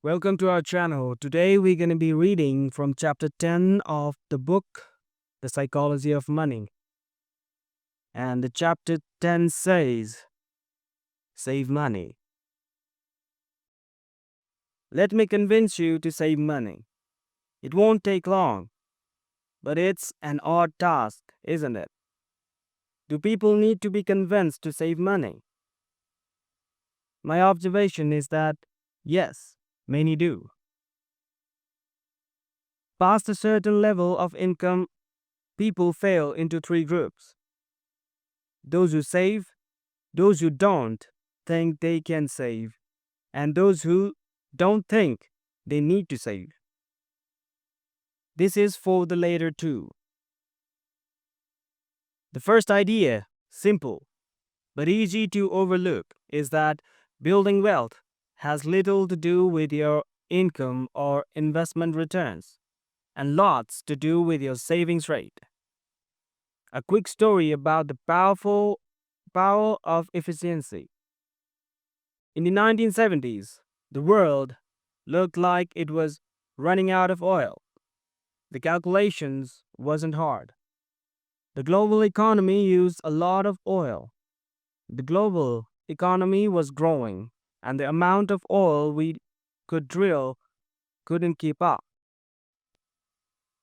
Welcome to our channel. Today we're going to be reading from chapter 10 of the book, The Psychology of Money. And the chapter 10 says, Save money. Let me convince you to save money. It won't take long, but it's an odd task, isn't it? Do people need to be convinced to save money? My observation is that, yes, many do. Past a certain level of income, people fall into three groups: those who save, those who don't think they can save, and those who don't think they need to save. This is for the later two. The first idea, simple but easy to overlook, is that building wealth has little to do with your income or investment returns, and lots to do with your savings rate. A quick story about the power of efficiency. In the 1970s, the world looked like it was running out of oil. The calculations wasn't hard. The global economy used a lot of oil. The global economy was growing, and the amount of oil we could drill couldn't keep up.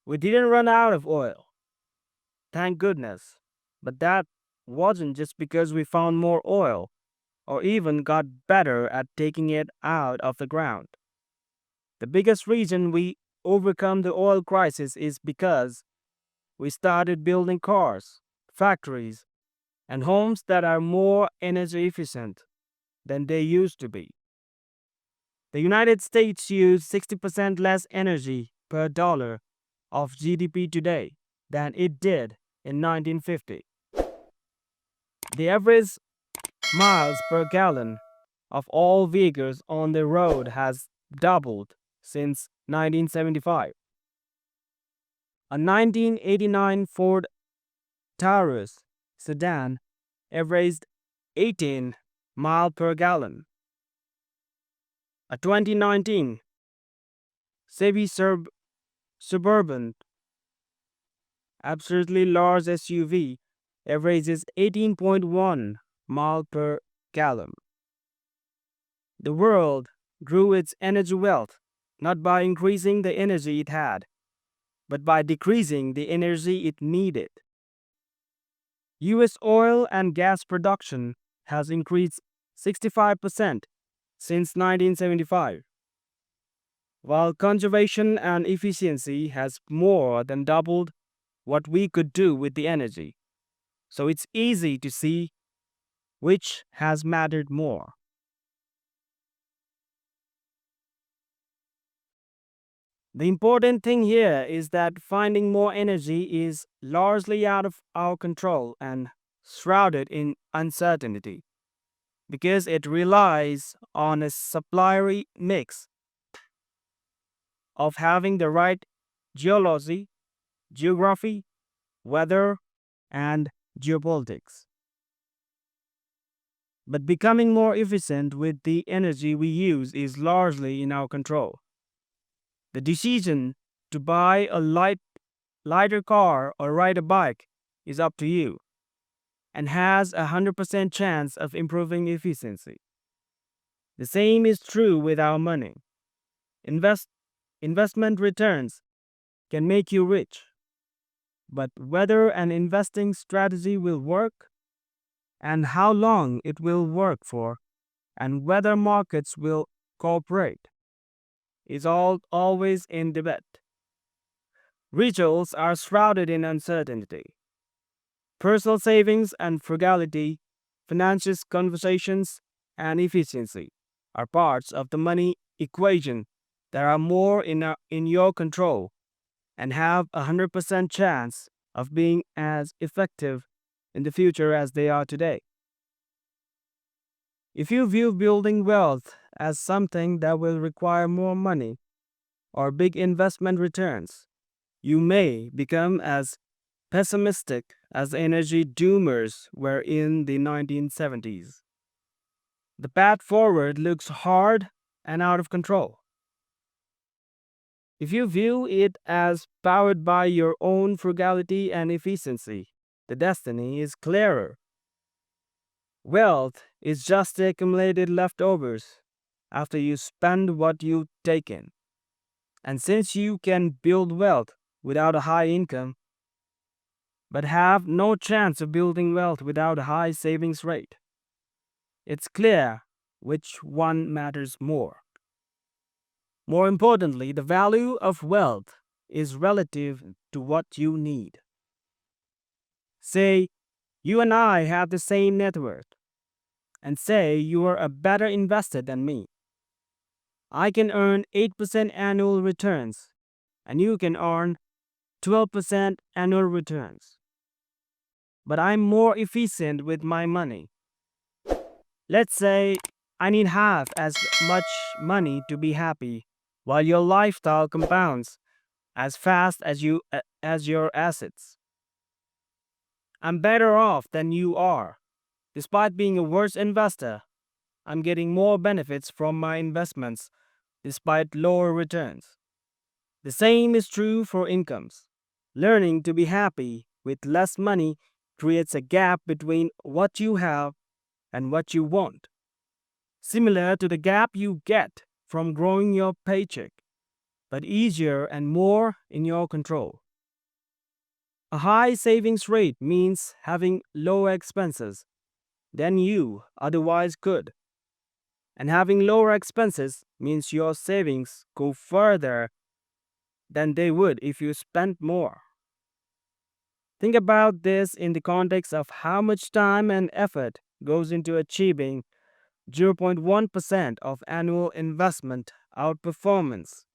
We didn't run out of oil, thank goodness. But that wasn't just because we found more oil or even got better at taking it out of the ground. The biggest reason we overcome the oil crisis is because we started building cars, factories, and homes that are more energy efficient than they used to be. The United States uses 60% less energy per dollar of GDP today than it did in 1950. The average miles per gallon of all vehicles on the road has doubled since 1975. A 1989 Ford Taurus sedan averaged 18 miles per gallon. A 2019 Chevy Suburban absurdly large SUV averages 18.1 miles per gallon. The world grew its energy wealth not by increasing the energy it had, but by decreasing the energy it needed. U.S. oil and gas production has increased 65% since 1975, while conservation and efficiency has more than doubled what we could do with the energy. So it's easy to see which has mattered more. The important thing here is that finding more energy is largely out of our control and shrouded in uncertainty, because it relies on a supply mix of having the right geology, geography, weather, and geopolitics. But becoming more efficient with the energy we use is largely in our control. The decision to buy a lighter car or ride a bike is up to you and has a 100% chance of improving efficiency. The same is true with our money. Investment returns can make you rich, but whether an investing strategy will work and how long it will work for and whether markets will cooperate is always in debate. Rituals are shrouded in uncertainty. Personal savings and frugality, financial conversations, and efficiency are parts of the money equation that are more in your control and have a 100% chance of being as effective in the future as they are today. If you view building wealth as something that will require more money or big investment returns, you may become as pessimistic as energy doomers were in the 1970s. The path forward looks hard and out of control. If you view it as powered by your own frugality and efficiency, the destiny is clearer. Wealth is just the accumulated leftovers after you spend what you take in. And since you can build wealth without a high income, but have no chance of building wealth without a high savings rate, it's clear which one matters more. More importantly, the value of wealth is relative to what you need. Say, you and I have the same net worth, and say you are a better investor than me. I can earn 8% annual returns, and you can earn 12% annual returns. But I'm more efficient with my money. Let's say I need half as much money to be happy, while your lifestyle compounds as fast as your assets. I'm better off than you are. Despite being a worse investor, I'm getting more benefits from my investments despite lower returns. The same is true for incomes. Learning to be happy with less money creates a gap between what you have and what you want, similar to the gap you get from growing your paycheck, but easier and more in your control. A high savings rate means having lower expenses than you otherwise could, and having lower expenses means your savings go further than they would if you spent more. Think about this in the context of how much time and effort goes into achieving 0.1% of annual investment outperformance,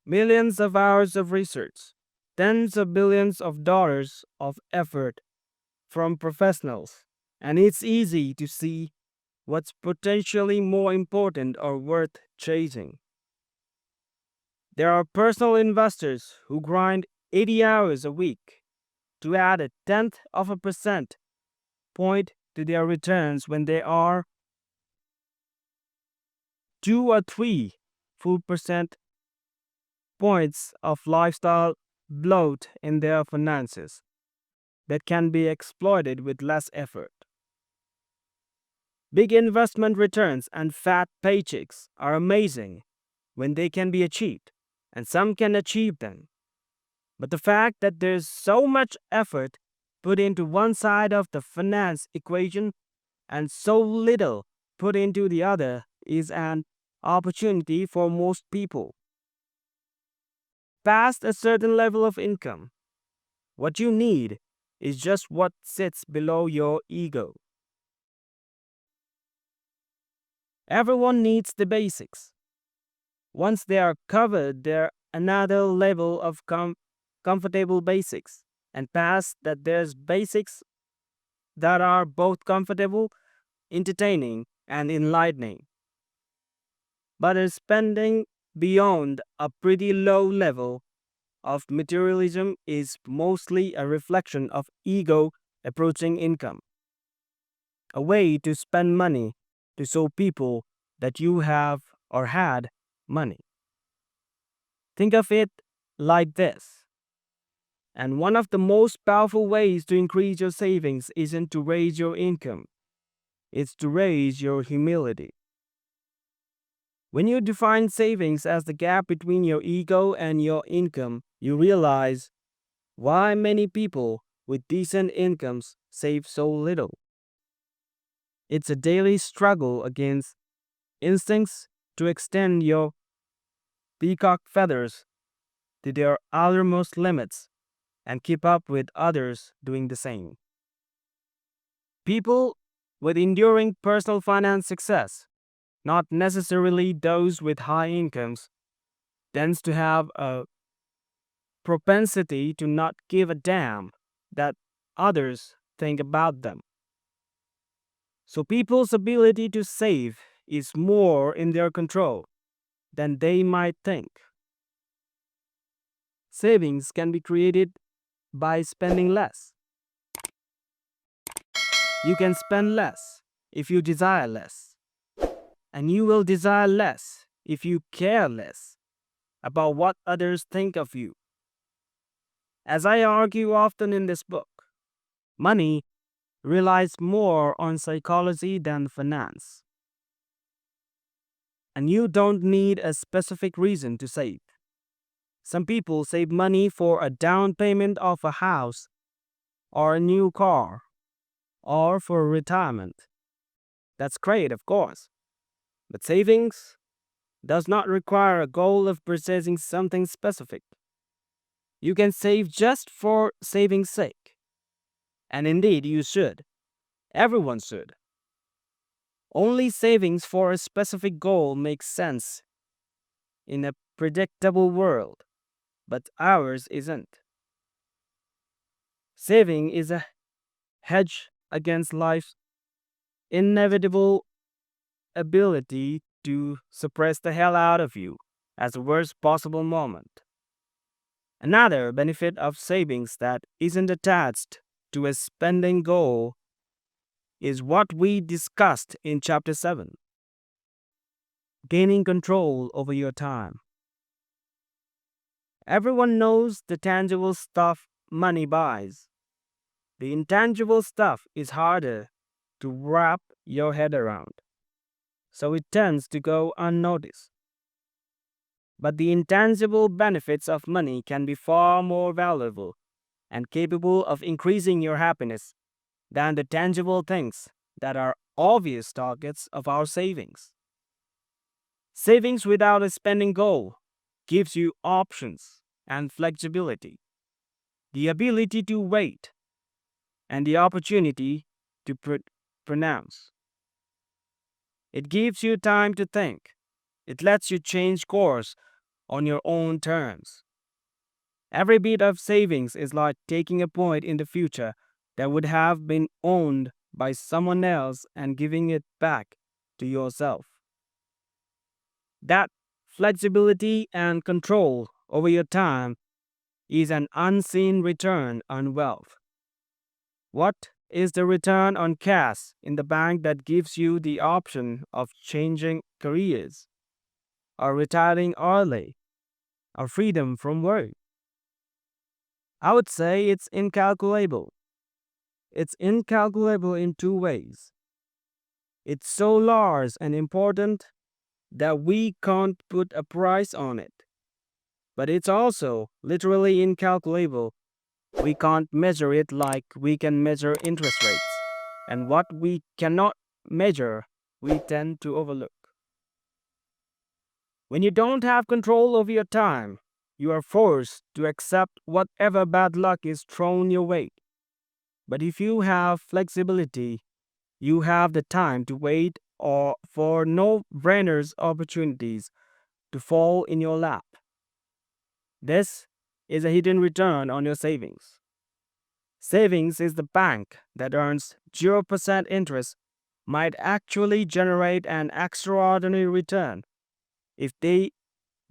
millions of hours of research, tens of billions of dollars of effort from professionals, and it's easy to see what's potentially more important or worth chasing. There are personal investors who grind 80 hours a week to add a tenth of a percent point to their returns when they are 2 or 3 full percent points of lifestyle bloat in their finances that can be exploited with less effort. Big investment returns and fat paychecks are amazing when they can be achieved, and some can achieve them. But the fact that there's so much effort put into one side of the finance equation and so little put into the other is an opportunity for most people. Past a certain level of income, what you need is just what sits below your ego. Everyone needs the basics. Once they are covered, there another level of comfortable basics, and past that there's basics that are both comfortable, entertaining, and enlightening. But is spending beyond a pretty low level of materialism is mostly a reflection of ego approaching income, a way to spend money to show people that you have or had money. Think of it like this. And one of the most powerful ways to increase your savings isn't to raise your income, it's to raise your humility. When you define savings as the gap between your ego and your income, you realize why many people with decent incomes save so little. It's a daily struggle against instincts to extend your peacock feathers to their outermost limits and keep up with others doing the same. People with enduring personal finance success, not necessarily those with high incomes, tends to have a propensity to not give a damn that others think about them. So people's ability to save is more in their control than they might think. Savings can be created by spending less. You can spend less if you desire less, and you will desire less if you care less. about what others think of you. As I argue often in this book, money relies more on psychology than finance. And you don't need a specific reason to save. Some people save money for a down payment of a house or a new car or for retirement. That's great, of course. But savings does not require a goal of purchasing something specific. You can save just for saving's sake. And indeed, you should. Everyone should. Only savings for a specific goal makes sense in a predictable world, but ours isn't. Saving is a hedge against life's inevitable ability to suppress the hell out of you at the worst possible moment. Another benefit of savings that isn't attached to a spending goal is what we discussed in Chapter 7, gaining control over your time. Everyone knows the tangible stuff money buys. The intangible stuff is harder to wrap your head around, so it tends to go unnoticed. But the intangible benefits of money can be far more valuable and capable of increasing your happiness than the tangible things that are obvious targets of our savings. Savings without a spending goal gives you options and flexibility, the ability to wait, and the opportunity to pronounce. It gives you time to think. It lets you change course on your own terms. Every bit of savings is like taking a point in the future that would have been owned by someone else and giving it back to yourself. That flexibility and control over your time is an unseen return on wealth. What is the return on cash in the bank that gives you the option of changing careers, or retiring early, or freedom from work? I would say it's incalculable. It's incalculable in two ways. It's so large and important that we can't put a price on it. But it's also literally incalculable. We can't measure it like we can measure interest rates. And what we cannot measure, we tend to overlook. When you don't have control over your time, you are forced to accept whatever bad luck is thrown your way. But if you have flexibility, you have the time to wait or for no-brainers opportunities to fall in your lap. This is a hidden return on your savings. Savings is the bank that earns 0% interest might actually generate an extraordinary return if they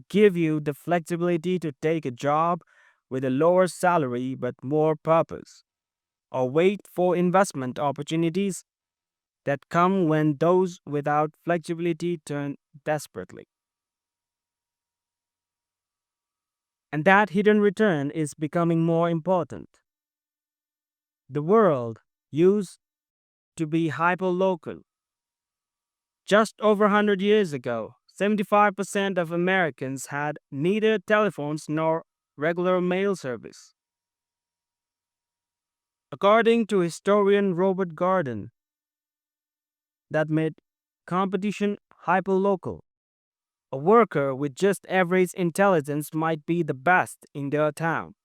give you the flexibility to take a job with a lower salary but more purpose, or wait for investment opportunities that come when those without flexibility turn desperately. And that hidden return is becoming more important. The world used to be hyperlocal. Just over 100 years ago, 75% of Americans had neither telephones nor regular mail service. According to historian Robert Garden, that made competition hyperlocal. A worker with just average intelligence might be the best in their town,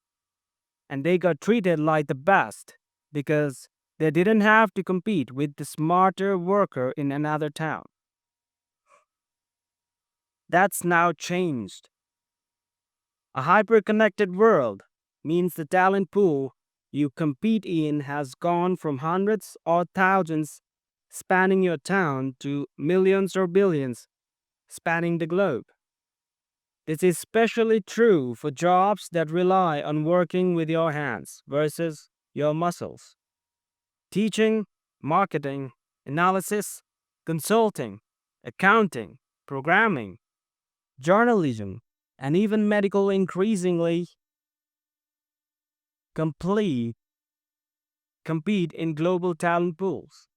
and they got treated like the best because they didn't have to compete with the smarter worker in another town. That's now changed. A hyper-connected world means the talent pool you compete in has gone from hundreds or thousands spanning your town to millions or billions spanning the globe. This is especially true for jobs that rely on working with your hands versus your muscles. Teaching, marketing, analysis, consulting, accounting, programming, journalism, and even medical increasingly complete, compete in global talent pools.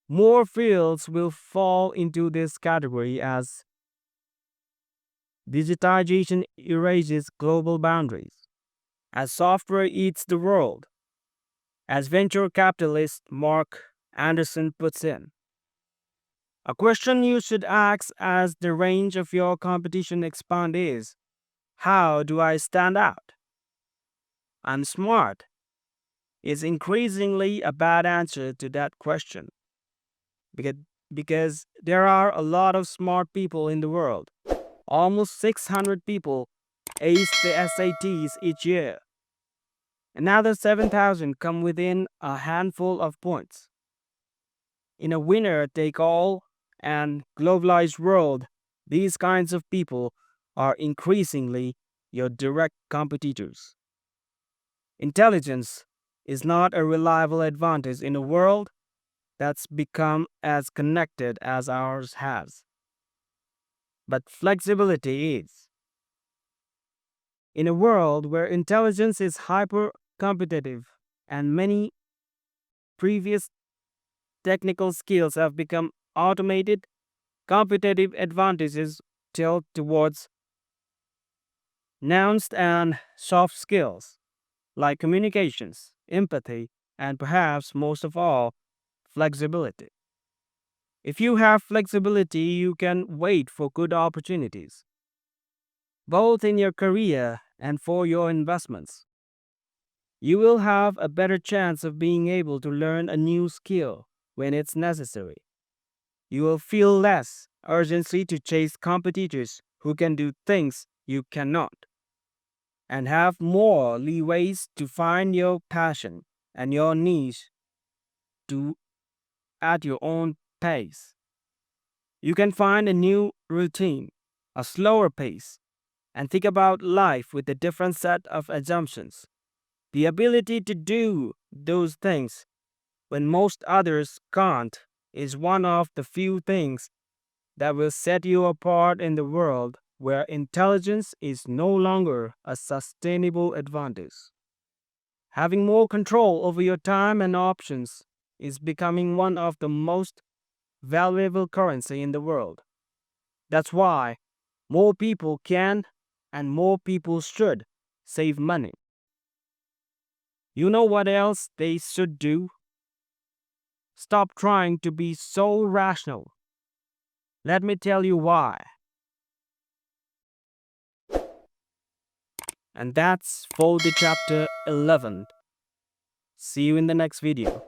More fields will fall into this category as digitization erases global boundaries, as software eats the world, as venture capitalist Mark Anderson puts in. A question you should ask as the range of your competition expands is, how do I stand out? I'm smart is increasingly a bad answer to that question because, because there are a lot of smart people in the world. Almost 600 people ace the SATs each year. Another 7,000 come within a handful of points. In a winner take all and globalized world, these kinds of people are increasingly your direct competitors. Intelligence is not a reliable advantage in a world that's become as connected as ours has. But flexibility is. In a world where intelligence is hyper competitive and many previous technical skills have become automated, competitive advantages tilt towards nuanced and soft skills like communications, empathy, and perhaps most of all, flexibility. If you have flexibility, you can wait for good opportunities, both in your career and for your investments. You will have a better chance of being able to learn a new skill when it's necessary. You will feel less urgency to chase competitors who can do things you cannot, and have more leeways to find your passion and your niche to at your own pace. You can find a new routine, a slower pace, and think about life with a different set of assumptions. The ability to do those things when most others can't is one of the few things that will set you apart in the world where intelligence is no longer a sustainable advantage. Having more control over your time and options is becoming one of the most valuable currency in the world. That's why more people can and more people should save money. You know what else they should do? Stop trying to be so rational. Let me tell you why. And that's for the chapter 11. See you in the next video.